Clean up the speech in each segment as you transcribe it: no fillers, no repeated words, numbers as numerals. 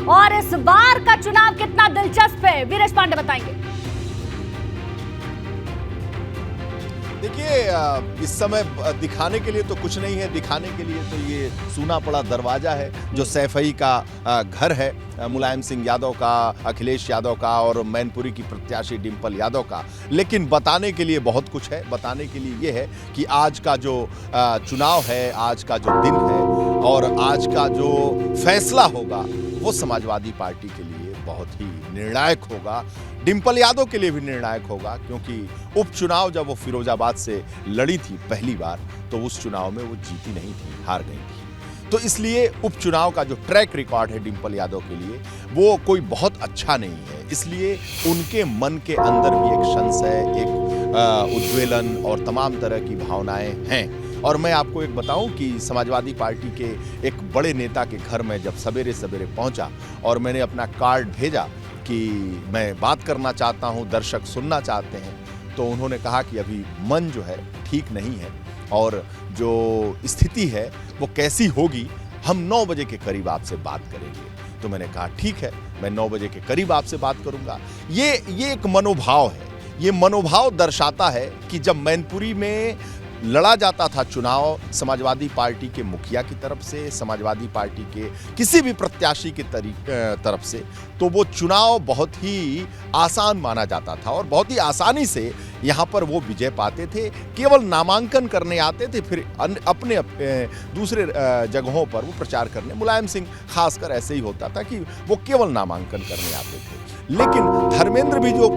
और इस बार का चुनाव कितना दिलचस्प है, वीरेश पांडे बताएंगे। देखिए, इस समय दिखाने के लिए तो कुछ नहीं है, दिखाने के लिए तो ये सूना पड़ा दरवाजा है जो सैफई का घर है, मुलायम सिंह यादव का, अखिलेश यादव का और मैनपुरी की प्रत्याशी डिंपल यादव का। लेकिन बताने के लिए बहुत कुछ है। बताने के लिए ये है कि आज का जो चुनाव है, आज का जो दिन है और आज का जो फैसला होगा वो समाजवादी पार्टी के लिए बहुत ही निर्णायक होगा। डिंपल यादव के लिए भी निर्णायक होगा, क्योंकि उपचुनाव जब वो फिरोजाबाद से लड़ी थी पहली बार, तो उस चुनाव में वो जीती नहीं थी, हार गई थी। तो इसलिए उपचुनाव का जो ट्रैक रिकॉर्ड है डिंपल यादव के लिए वो कोई बहुत अच्छा नहीं है। इसलिए उनके मन के अंदर भी एक संशय, एक उद्वेलन और तमाम तरह की भावनाएं हैं। और मैं आपको एक बताऊं कि समाजवादी पार्टी के एक बड़े नेता के घर में जब सवेरे सवेरे पहुंचा और मैंने अपना कार्ड भेजा कि मैं बात करना चाहता हूं, दर्शक सुनना चाहते हैं, तो उन्होंने कहा कि अभी मन जो है ठीक नहीं है और जो स्थिति है वो कैसी होगी, हम 9 बजे के करीब आपसे बात करेंगे। तो मैंने कहा ठीक है, मैं 9 बजे के करीब आपसे बात करूंगा। ये एक मनोभाव है। ये मनोभाव दर्शाता है कि जब मैनपुरी में लड़ा जाता था चुनाव समाजवादी पार्टी के मुखिया की तरफ से, समाजवादी पार्टी के किसी भी प्रत्याशी की तरफ से, तो वो चुनाव बहुत ही आसान माना जाता था और बहुत ही आसानी से यहाँ पर वो विजय पाते थे। केवल नामांकन करने आते थे, फिर अपने दूसरे जगहों पर वो प्रचार करने। मुलायम सिंह खासकर ऐसे ही होता था कि वो केवल नामांकन करने आते थे। लेकिन धर्मेंद्र भी जो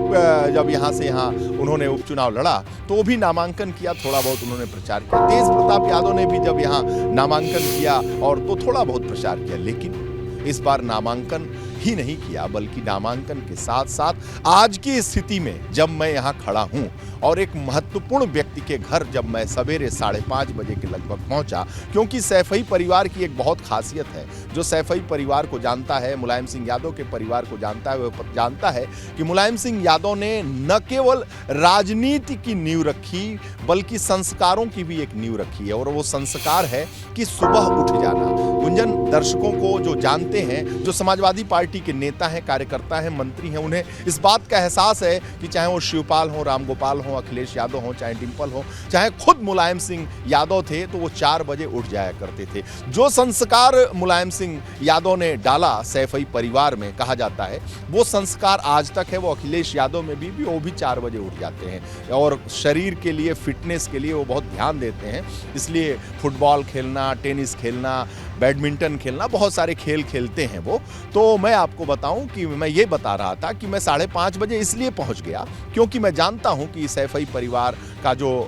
जब यहाँ से यहाँ उन्होंने उपचुनाव लड़ा तो वो भी नामांकन किया, थोड़ा बहुत उन्होंने प्रचार किया। तेज प्रताप यादव ने भी जब यहाँ नामांकन किया और तो थोड़ा बहुत प्रचार किया, लेकिन इस बार नामांकन ही नहीं किया, बल्कि नामांकन के साथ साथ आज की स्थिति में जब मैं यहाँ खड़ा हूँ और एक महत्वपूर्ण व्यक्ति के घर जब मैं सवेरे 5:30 बजे के लगभग पहुंचा, क्योंकि सैफई परिवार की एक बहुत खासियत है। जो सैफई परिवार को जानता है, मुलायम सिंह यादव के परिवार को जानता है, वह जानता है कि मुलायम सिंह यादव ने न केवल राजनीति की नींव रखी बल्कि संस्कारों की भी एक नींव रखी है, और वो संस्कार है कि सुबह उठ जाना। गुंजन, दर्शकों को जो जानते हैं, जो समाजवादी पार्टी के नेता हैं, कार्यकर्ता हैं, मंत्री हैं, उन्हें इस बात का एहसास है कि चाहे वो शिवपाल हो, रामगोपाल हो, अखिलेश यादव हो, चाहे डिंपल हो, चाहे खुद मुलायम सिंह यादव थे, तो वो 4 बजे उठ जाया करते थे। जो संस्कार मुलायम सिंह यादव ने डाला सैफई परिवार में, कहा जाता है वो संस्कार आज तक है। वो अखिलेश यादव में भी वो भी 4 बजे उठ जाते हैं और शरीर के लिए, फिटनेस के लिए वो बहुत ध्यान देते हैं। इसलिए फुटबॉल खेलना, टेनिस खेलना, बैडमिंटन खेलना, बहुत सारे खेल खेलते हैं वो। तो मैं आपको बताऊं कि मैं ये बता रहा था कि मैं 5:30 बजे इसलिए पहुंच गया क्योंकि मैं जानता हूं कि सैफई परिवार का जो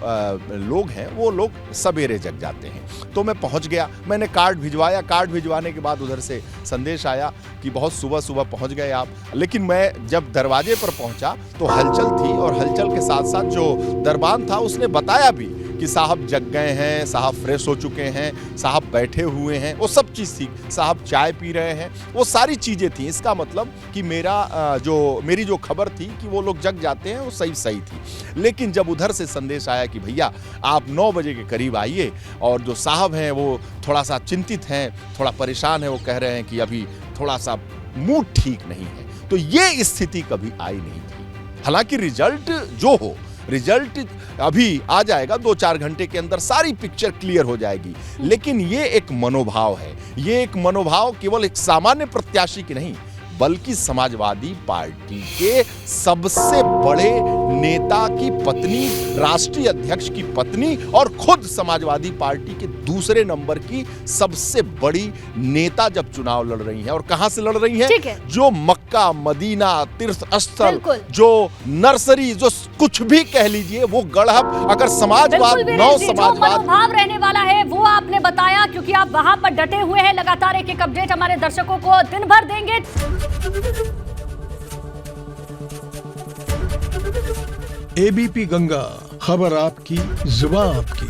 लोग हैं वो लोग सवेरे जग जाते हैं। तो मैं पहुंच गया, मैंने कार्ड भिजवाया। कार्ड भिजवाने के बाद उधर से संदेश आया कि बहुत सुबह सुबह पहुंच गए आप। लेकिन मैं जब दरवाजे पर पहुंचा तो हलचल थी, और हलचल के साथ साथ जो दरबान था उसने बताया भी कि साहब जग गए हैं, साहब फ्रेश हो चुके हैं, साहब बैठे हुए हैं, वो सब चीज़ थी, साहब चाय पी रहे हैं, वो सारी चीज़ें थी। इसका मतलब कि मेरी जो खबर थी कि वो लोग जग जाते हैं वो सही थी। लेकिन जब उधर से संदेश आया कि भैया आप 9 बजे के करीब आइए, और जो साहब हैं वो थोड़ा सा चिंतित हैं, थोड़ा परेशान है, वो कह रहे हैं कि अभी थोड़ा सा मूड ठीक नहीं है, तो ये स्थिति कभी आई नहीं थी। हालांकि रिजल्ट अभी आ जाएगा, 2-4 घंटे के अंदर सारी पिक्चर क्लियर हो जाएगी। लेकिन ये एक मनोभाव है, ये एक मनोभाव केवल एक सामान्य प्रत्याशी की नहीं, बल्कि समाजवादी पार्टी के सबसे बड़े नेता की पत्नी, राष्ट्रीय अध्यक्ष की पत्नी, और खुद समाजवादी पार्टी के दूसरे नंबर की सबसे बड़ी नेता जब चुनाव लड़ रही हैं। और कहां से लड़ रही हैं? जो मक्का, मदीना, तीर्थ स्थल, जो नर्सरी, जो कुछ भी कह लीजिए, वो गढ़, अगर समाजवाद, नौ समाजवाद मनोभाव रहने वाला है वो आपने बताया, क्योंकि आप वहां पर डटे हुए हैं। लगातार एक अपडेट हमारे दर्शकों को दिन भर देंगे। एबीपी गंगा, खबर आपकी, जुबान आपकी।